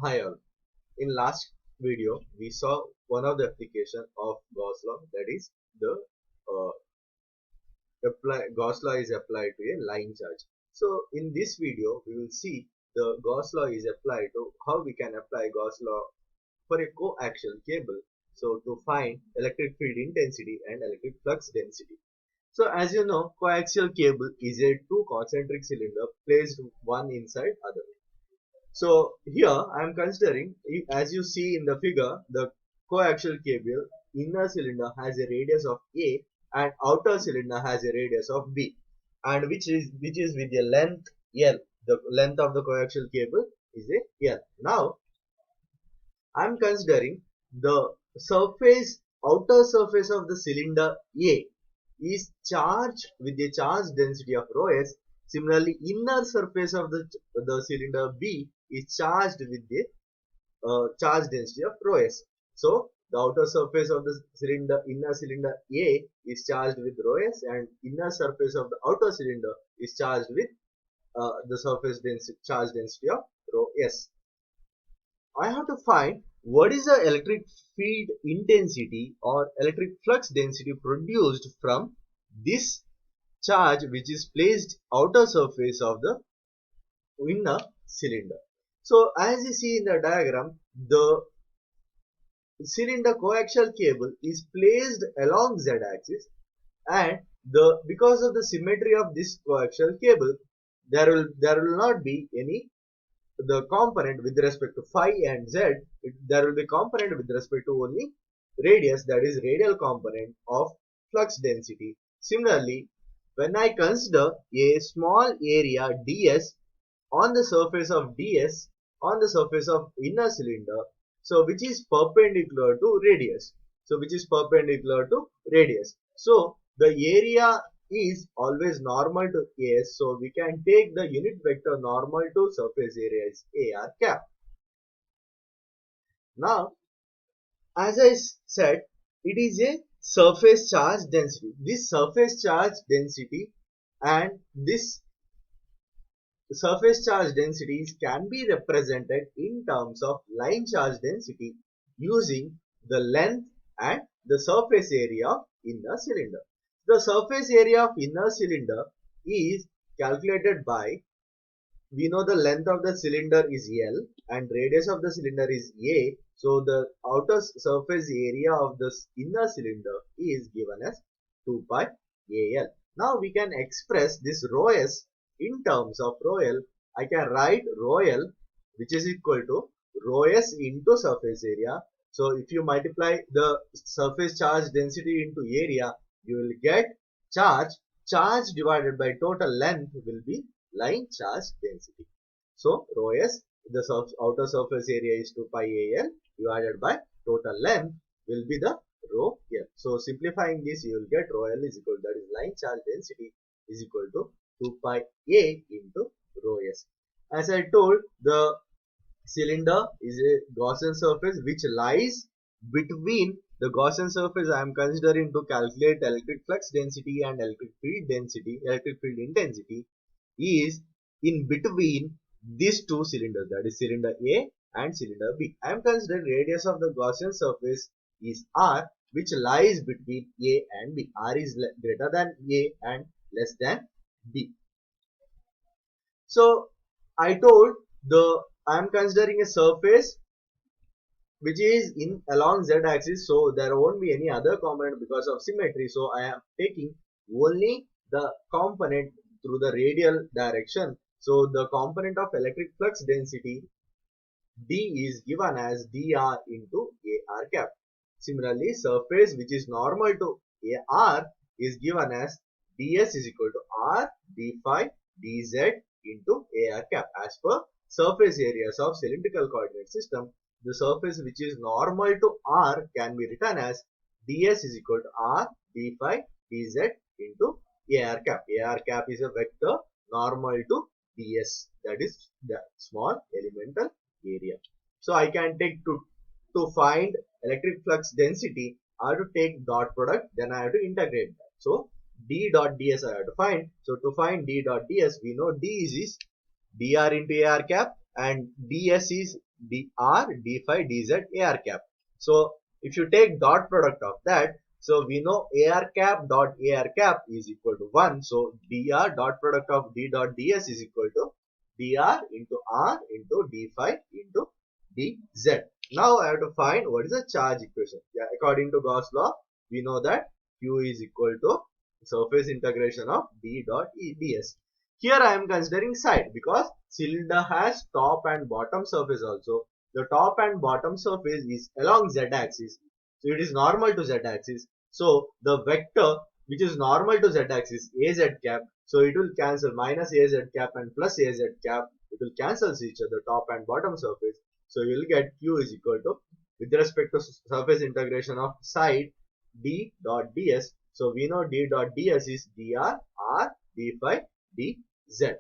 Hi all. In last video, we saw one of the application of Gauss law, that is the uh, Gauss law is applied to a line charge. So in this video, we will see the Gauss law is applied to how we can apply Gauss law for a coaxial cable. So to find electric field intensity and electric flux density. So as you know, coaxial cable is a two concentric cylinder placed one inside other. So here I am considering, as you see in the figure, the coaxial cable inner cylinder has a radius of A and outer cylinder has a radius of B, and which is with a length L. The length of the coaxial cable is a L. Now I am considering the outer surface of the cylinder A is charged with a charge density of rho s. Similarly, inner surface of the cylinder B is charged with the charge density of rho s. So the outer surface of the inner cylinder A is charged with rho s, and inner surface of the outer cylinder is charged with the charge density of rho s. I have to find what is the electric field intensity or electric flux density produced from this charge which is placed outer surface of the inner cylinder. So as you see in the diagram, the cylinder coaxial cable is placed along z axis, and because of the symmetry of this coaxial cable, there will not be any the component with respect to phi and z. There will be component with respect to only radius, that is radial component of flux density. Similarly, when I consider a small area ds on the surface of ds on the surface of inner cylinder, so which is perpendicular to radius, so the area is always normal to as, so we can take the unit vector normal to surface area is ar cap. Now as I said, it is a surface charge density. This surface charge density and this surface charge densities can be represented in terms of line charge density using the length and the surface area of inner cylinder. The surface area of inner cylinder is calculated by, we know the length of the cylinder is L and radius of the cylinder is A. So the outer surface area of the inner cylinder is given as 2 pi AL. Now we can express this rho s in terms of rho L. I can write rho L, which is equal to rho s into surface area. So if you multiply the surface charge density into area, you will get charge. Charge divided by total length will be line charge density. So rho s, the outer surface area is 2 pi AL divided by total length will be the rho L. So simplifying this, you will get rho L is equal, that is line charge density is equal to 2 pi A into rho s. As I told, the cylinder is a Gaussian surface which lies between the Gaussian surface I am considering to calculate electric flux density and electric field intensity is in between these two cylinders, that is cylinder A and cylinder B. I am considering radius of the Gaussian surface is R, which lies between A and B. R is greater than A and less than B. So I told I am considering a surface which is in along z axis, so there won't be any other component because of symmetry. So I am taking only the component through the radial direction. So the component of electric flux density d is given as dr into ar cap. Similarly, surface which is normal to ar is given as ds is equal to r d phi dz into ar cap. As per surface areas of cylindrical coordinate system, the surface which is normal to r can be written as ds is equal to r d phi dz into ar cap. Ar cap is a vector normal to ds, that is the small elemental area. So I can take to find electric flux density, I have to take dot product, then I have to integrate that. So d dot ds I have to find. So to find d dot ds, we know d is dr into ar cap, and ds is dr, d phi, dz, ar cap. So if you take dot product of that, so we know ar cap dot ar cap is equal to 1. So dr dot product of d dot ds is equal to dr into r into d phi into dz. Now I have to find what is the charge equation. Yeah, according to Gauss law, we know that q is equal to surface integration of d dot ds. Here I am considering side because cylinder has top and bottom surface also. The top and bottom surface is along z axis. So it is normal to z axis. So the vector which is normal to z axis az cap. So it will cancel minus az cap and plus az cap. It will cancel each other, top and bottom surface. So you will get q is equal to, with respect to surface integration of side, d dot ds. So we know d dot ds is dr, r, d phi, dz.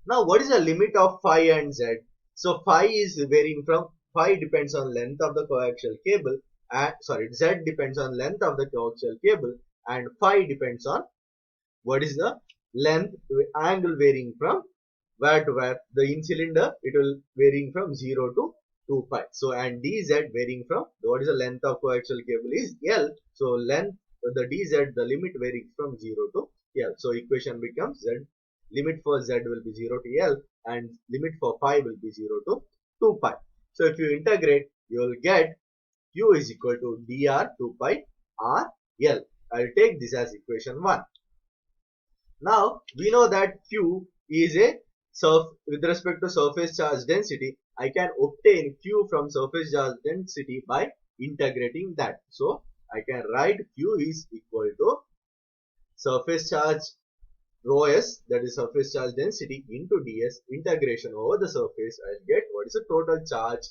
Now what is the limit of phi and z? So phi is varying from, phi depends on length of the coaxial cable, and z depends on length of the coaxial cable, and phi depends on what is the length angle varying from where to where. The in cylinder it will varying from 0 to 2 pi. So and dz varying from what is the length of coaxial cable is L. So length, the dz, the limit varies from 0 to L. So equation becomes z, limit for z will be 0 to L and limit for phi will be 0 to 2 pi. So if you integrate, you will get q is equal to dr 2 pi r L. I will take this as equation 1. Now we know that q is a with respect to surface charge density. I can obtain q from surface charge density by integrating that. So I can write q is equal to surface charge rho s, that is surface charge density, into ds, integration over the surface. I'll get what is the total charge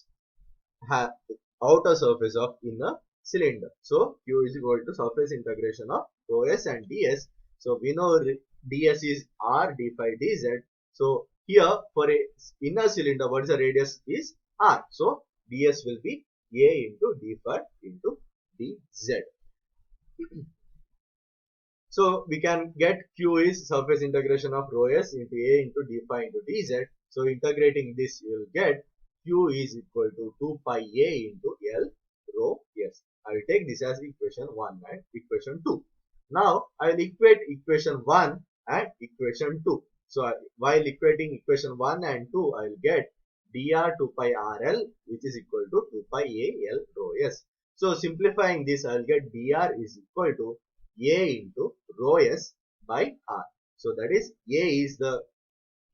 outer surface of inner cylinder. So q is equal to surface integration of rho s and ds. So we know ds is r, d phi, dz. So here for a inner cylinder, what is the radius is r. So ds will be a into d phi into dz. So we can get q is surface integration of rho s into a into d phi into dz. So integrating this, you will get q is equal to 2 pi a into L rho s. I will take this as equation 1 and equation 2. Now I will equate equation 1 and equation 2. So while equating equation 1 and 2, I will get dr 2 pi rl, which is equal to 2 pi a L rho s. So simplifying this, I will get dr is equal to a into rho s by r. So that is a is the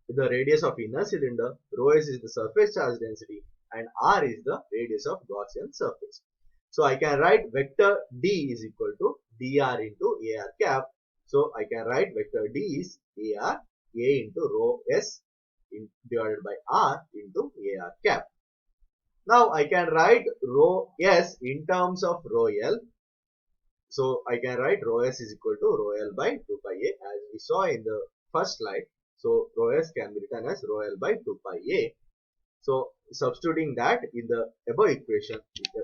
radius of inner cylinder, rho s is the surface charge density, and r is the radius of Gaussian surface. So I can write vector d is equal to dr into ar cap. So I can write vector d is ar, a into rho s divided by r into ar cap. Now I can write rho s in terms of rho l. So I can write rho s is equal to rho l by 2 pi a, as we saw in the first slide. So rho s can be written as rho l by 2 pi a. So substituting that in the above equation,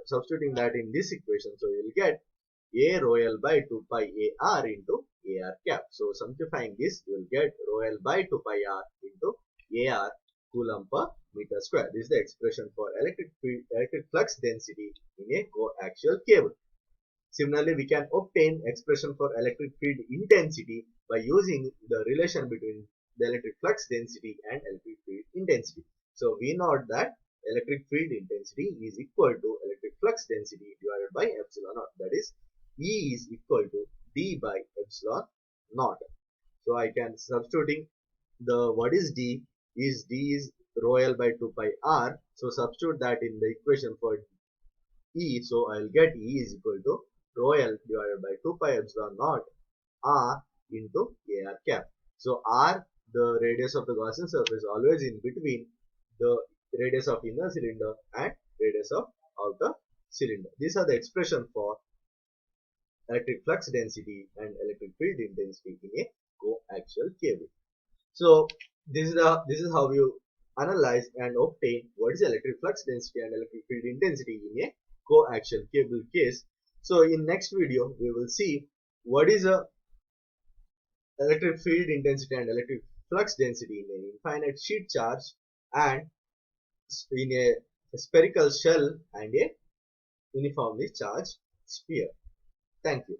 substituting that in this equation, so you will get a rho l by 2 pi a r into ar cap. So simplifying this, you will get rho l by 2 pi r into ar coulomb per meter square. This is the expression for electric flux density in a coaxial cable. Similarly, we can obtain expression for electric field intensity by using the relation between the electric flux density and electric field intensity. So we know that electric field intensity is equal to electric flux density divided by epsilon naught. That is, E is equal to d by epsilon naught. So I can substituting the what is d is rho l by 2 pi r. So substitute that in the equation for E. So I'll get E is equal to rho l divided by 2 pi epsilon naught r into ar cap. So r, the radius of the Gaussian surface, always in between the radius of inner cylinder and radius of outer cylinder. These are the expression for electric flux density and electric field intensity in a coaxial cable. So this is how you analyze and obtain what is electric flux density and electric field intensity in a coaxial cable case. So in next video we will see what is a electric field intensity and electric flux density in an infinite sheet charge, and in a spherical shell and a uniformly charged sphere. Thank you.